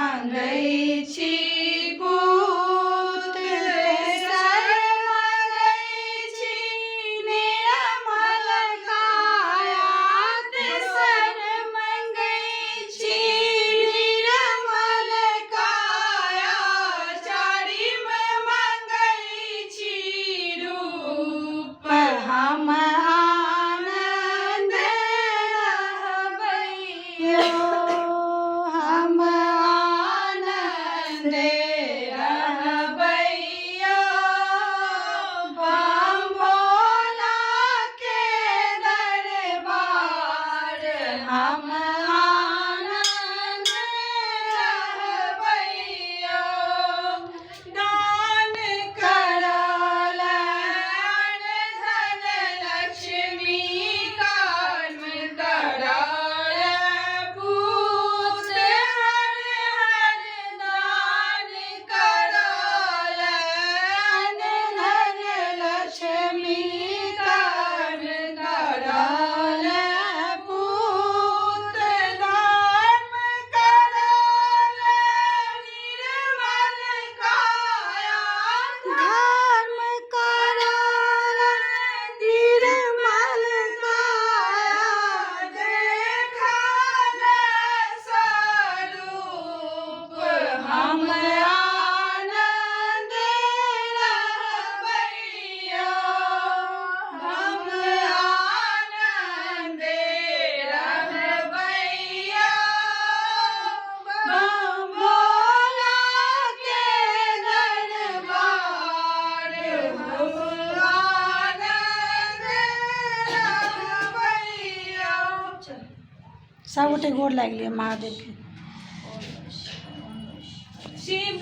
मांगै छी पूत तेसर मांगै छी निर्मल काया तेसर मांगै छी निर्मल काया चारिम मांगै छी रूप हम आनंद रहबैयो हम आनंद रहबैयो बम भोला के दरबार हम आनंद रहबैयो दान करल धन लक्ष्मी कर्म करल पूत हर हर दान करल धन लक्ष्मी कर्म करल पूत धर्म करल निर्मल काया धर्म करल निर्मल काया देखल स्वरूप हम आनंद रहबैयो हम आनंद रहबैयो बम भोला के दरबार हम आनंद रहबैयो। सब गोटे गोर लाग लिया महादेव के। शिव